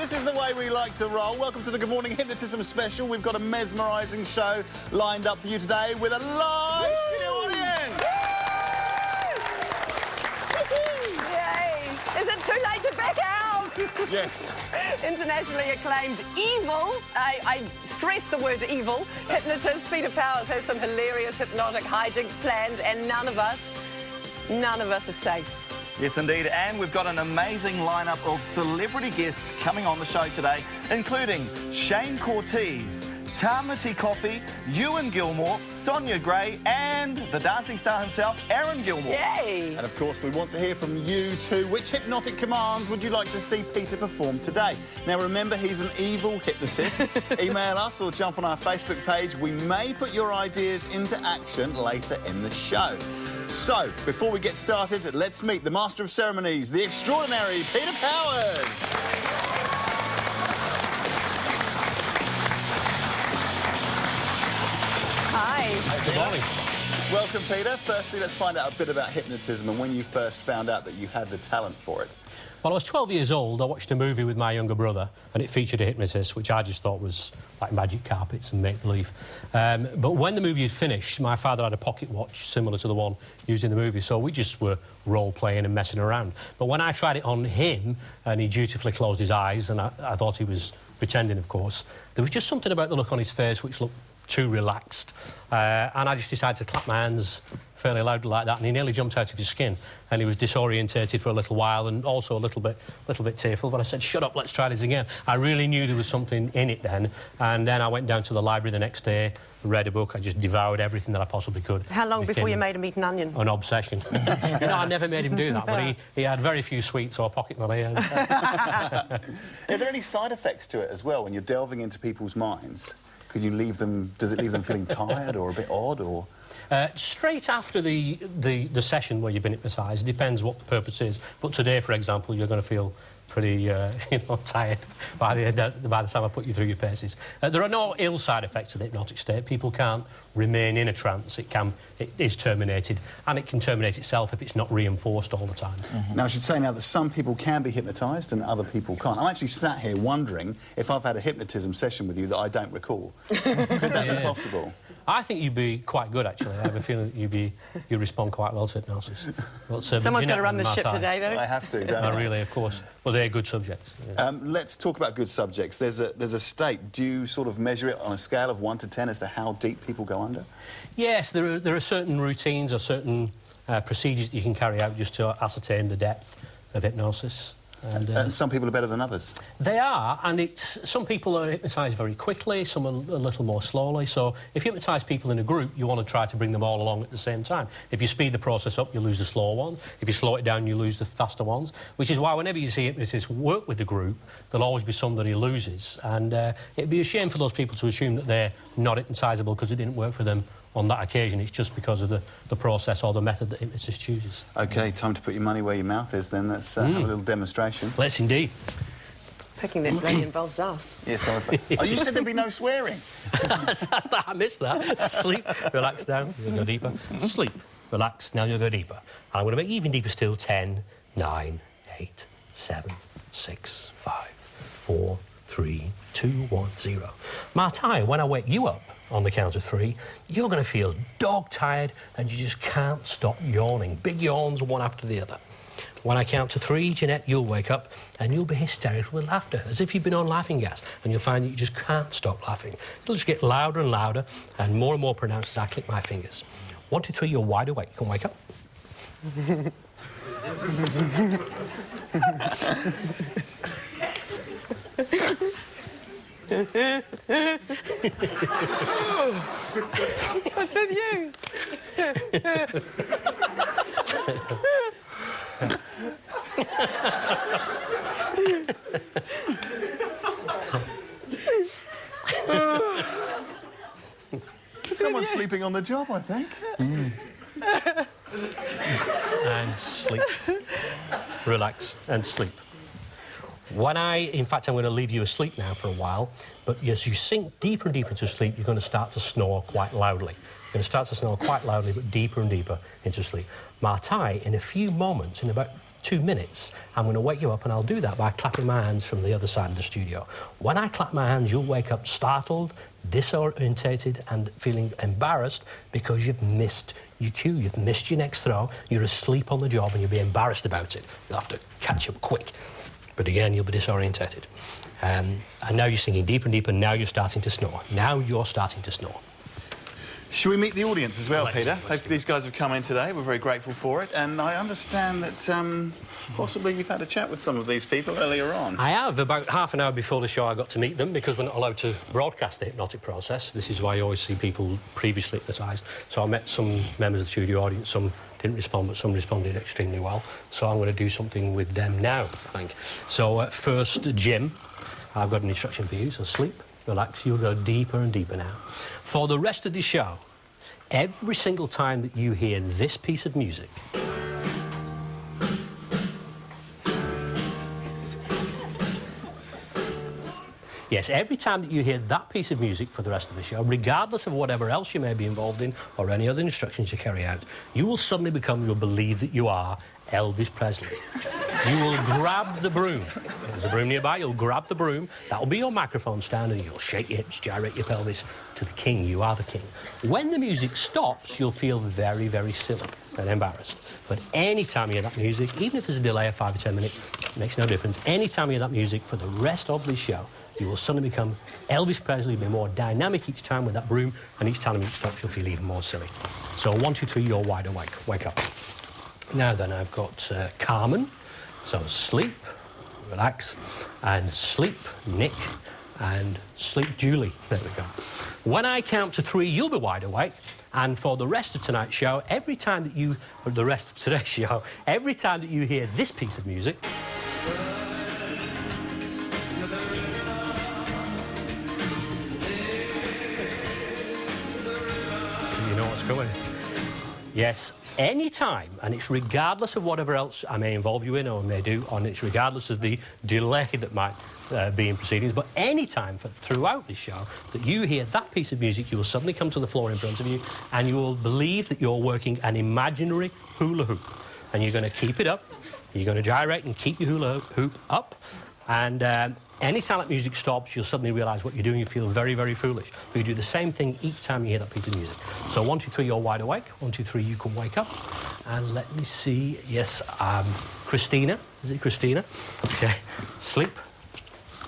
this is the way we like to roll. Welcome to the Good Morning Hypnotism Special. We've got a mesmerising show lined up for you today with a live studio audience. Yay! Is it too late to back out? Yes. Internationally acclaimed evil, I stress the word evil, hypnotist Peter Powers has some hilarious hypnotic hijinks planned, and none of us are safe. Yes, indeed, and we've got an amazing lineup of celebrity guests coming on the show today, including Shane Cortez, Tamati Coffey, Ewan Gilmore, Sonia Gray, and the dancing star himself, Aaron Gilmore. Yay! And of course, we want to hear from you too. Which hypnotic commands would you like to see Peter perform today? Now, remember, he's an evil hypnotist. Email us or jump on our Facebook page. We may put your ideas into action later in the show. So, before we get started, let's meet the Master of Ceremonies, the extraordinary Peter Powers. Hi. Good morning. Welcome, Peter. Firstly, let's find out a bit about hypnotism and when you first found out that you had the talent for it. Well, I was 12 years old. I watched a movie with my younger brother, and it featured a hypnotist, which I just thought was like magic carpets and make-believe. But when the movie had finished, my father had a pocket watch similar to the one used in the movie, so we just were role-playing and messing around. But when I tried it on him, and he dutifully closed his eyes, and I thought he was pretending, of course, there was just something about the look on his face which looked too relaxed, and I just decided to clap my hands fairly loudly like that, and he nearly jumped out of his skin, and he was disorientated for a little while and also a little bit tearful. But I said, "Shut up, let's try this again." I really knew there was something in it then, and then I went down to the library the next day, read a book. I just devoured everything that I possibly could. How long before you made him eat an onion? An obsession. You know, I never made him do that, but he had very few sweets or pocket money. And... Are there any side effects to it as well when you're delving into people's minds? Could you leave them? Does it leave them feeling tired or a bit odd, or? Straight after the session where you've been hypnotised, depends what the purpose is. But today, for example, you're going to feel pretty, tired by the time I put you through your paces. There are no ill side effects of the hypnotic state. People can't remain in a trance. It is terminated, and it can terminate itself if it's not reinforced all the time. Now, I should say now that some people can be hypnotised and other people can't. I'm actually sat here wondering if I've had a hypnotism session with you that I don't recall. Could that be possible? I think you'd be quite good, actually. I have a feeling that you respond quite well to hypnosis. But, someone's got to run the ship today, though. Well, I have to, don't I? Really, of course. Well, they're good subjects. Yeah. Let's talk about good subjects. There's a state. Do you sort of measure it on a scale of 1 to 10 as to how deep people go under? Yes, there are certain routines or certain procedures that you can carry out just to ascertain the depth of hypnosis. And some people are better than others. They are, and some people are hypnotised very quickly, some are a little more slowly. So if you hypnotise people in a group, you want to try to bring them all along at the same time. If you speed the process up, you lose the slower ones. If you slow it down, you lose the faster ones. Which is why whenever you see hypnotists work with the group, there'll always be somebody who loses. And it'd be a shame for those people to assume that they're not hypnotisable because it didn't work for them on that occasion. It's just because of the process or the method that hypnotist chooses. OK, time to put your money where your mouth is then. Let's have a little demonstration. Let's indeed. Picking this really involves us. Yes, I'm afraid. Oh, you said there'd be no swearing. I missed that. Sleep, relax down, you'll go deeper. Sleep, relax, now you'll go deeper. And I'm going to make even deeper still. 10, 9, 8, 7, 6, 5, 4, 3, 2, 1, 0. Martai, when I wake you up on the count of 3, you're going to feel dog-tired and you just can't stop yawning. Big yawns, one after the other. When I count to 3, Jeanette, you'll wake up and you'll be hysterical with laughter, as if you've been on laughing gas, and you'll find that you just can't stop laughing. It'll just get louder and louder and more pronounced as I click my fingers. 1, 2, 3, you're wide awake. You can wake up. What's with you? Someone's sleeping on the job, I think. And sleep. Relax and sleep. In fact, I'm going to leave you asleep now for a while, but as you sink deeper and deeper into sleep, you're going to start to snore quite loudly. You're going to start to snore quite loudly, but deeper and deeper into sleep. Martai, in a few moments, in about 2 minutes, I'm going to wake you up, and I'll do that by clapping my hands from the other side of the studio. When I clap my hands, you'll wake up startled, disorientated, and feeling embarrassed because you've missed your cue, you've missed your next throw, you're asleep on the job, and you'll be embarrassed about it. You'll have to catch up quick. But again, you'll be disorientated. And now you're sinking deeper and deeper, now you're starting to snore. Now you're starting to snore. Should we meet the audience as well, Peter? Let's These guys have come in today. We're very grateful for it. And I understand that possibly you've had a chat with some of these people earlier on. I have. About half an hour before the show, I got to meet them because we're not allowed to broadcast the hypnotic process. This is why you always see people previously hypnotised. So I met some members of the studio audience. Some didn't respond, but some responded extremely well. So I'm going to do something with them now, I think. So first, Jim, I've got an instruction for you. So sleep, relax. You'll go deeper and deeper now. For the rest of the show, every single time that you hear this piece of music, yes, every time that you hear that piece of music for the rest of the show, regardless of whatever else you may be involved in or any other instructions you carry out, you will suddenly you'll believe that you are Elvis Presley. You will grab the broom. There's a broom nearby, you'll grab the broom, that'll be your microphone stand, and you'll shake your hips, gyrate your pelvis to the king. You are the king. When the music stops, you'll feel very, very silly and embarrassed. But any time you hear that music, even if there's a delay of 5 or 10 minutes, it makes no difference. Any time you hear that music for the rest of this show, you will suddenly become Elvis Presley. You'll be more dynamic each time with that broom, and each time the music stops, you'll feel even more silly. So 1, 2, 3, you're wide awake. Wake up. Now then, I've got Carmen. So sleep, relax, and sleep, Nick, and sleep, Julie. There we go. When I count to 3, you'll be wide awake. And for the rest of tonight's show, every time that you, or the rest of today's show, every time that you hear this piece of music, you know what's going. Yes, any time, and it's regardless of whatever else I may involve you in or may do, and it's regardless of the delay that might be in proceedings, but any time throughout this show that you hear that piece of music, you will suddenly come to the floor in front of you, and you will believe that you're working an imaginary hula hoop, and you're going to keep it up, you're going to gyrate and keep your hula hoop up, and any time that music stops, you'll suddenly realise what you're doing. You feel very, very foolish. But you do the same thing each time you hear that piece of music. So 1, 2, 3, you're wide awake. 1, 2, 3, you can wake up. And let me see. Yes, Christina. Is it Christina? OK. Sleep.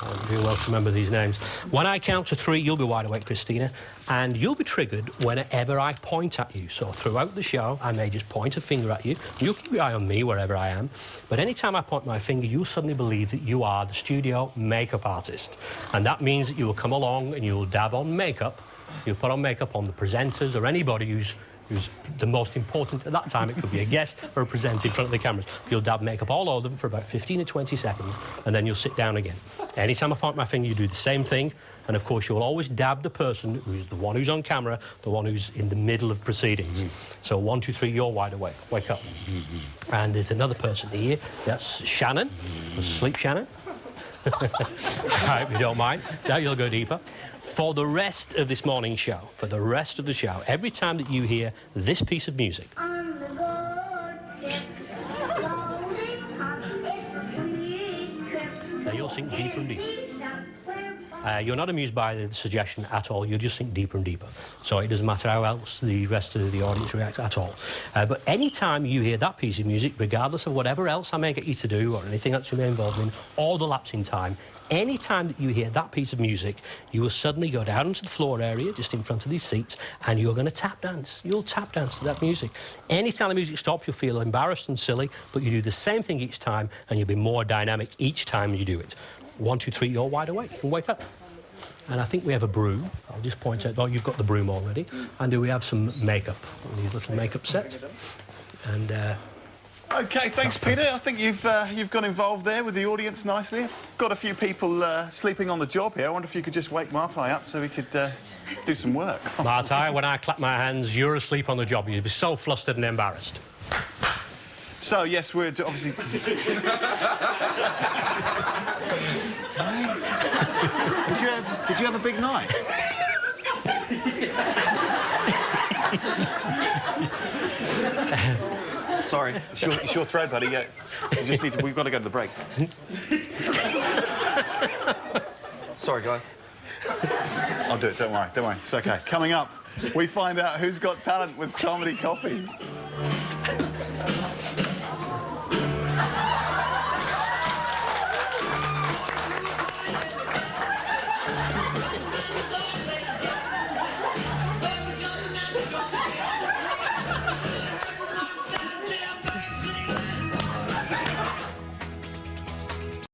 I'm doing well to remember these names. When I count to 3, you'll be wide awake, Christina, and you'll be triggered whenever I point at you. So throughout the show, I may just point a finger at you. You'll keep your eye on me wherever I am. But any time I point my finger, you'll suddenly believe that you are the studio makeup artist. And that means that you will come along and you will dab on makeup. You'll put on makeup on the presenters or anybody who's the most important at that time. It could be a guest or a presenter in front of the cameras. You'll dab makeup all over them for about 15 or 20 seconds, and then you'll sit down again. Anytime I point my finger, you do the same thing, and of course you'll always dab the person who's the one who's on camera, the one who's in the middle of proceedings. So 1, 2, 3, you're wide awake. Wake up. And there's another person here. That's Shannon. Sleep, Shannon. I hope you don't mind. Now you'll go deeper. For the rest of this morning show, for the rest of the show, every time that you hear this piece of music, now you'll sink deeper and deeper. You're not amused by the suggestion at all. You'll just sink deeper and deeper. So it doesn't matter how else the rest of the audience reacts at all. But any time you hear that piece of music, regardless of whatever else I may get you to do or anything else you may be involved in, or the lapsing time, any time that you hear that piece of music, you will suddenly go down into the floor area, just in front of these seats, and you're going to tap dance. You'll tap dance to that music. Any time the music stops, you'll feel embarrassed and silly, but you do the same thing each time, and you'll be more dynamic each time you do it. 1, 2, 3, you're wide awake. You can wake up. And I think we have a broom. I'll just point out, oh, you've got the broom already. And do we have some makeup? A little makeup set. And OK, thanks, Peter. I think you've got involved there with the audience nicely. Got a few people sleeping on the job here. I wonder if you could just wake Martai up so we could do some work. Martai, when I clap my hands, you're asleep on the job. You'd be so flustered and embarrassed. So, yes, we're obviously... Did you have a big night? Sorry. It's your throat, buddy. Yeah. You just need to... We've got to go to the break. Sorry, guys. I'll do it. Don't worry. Don't worry. It's OK. Coming up, we find out who's got talent with comedy coffee.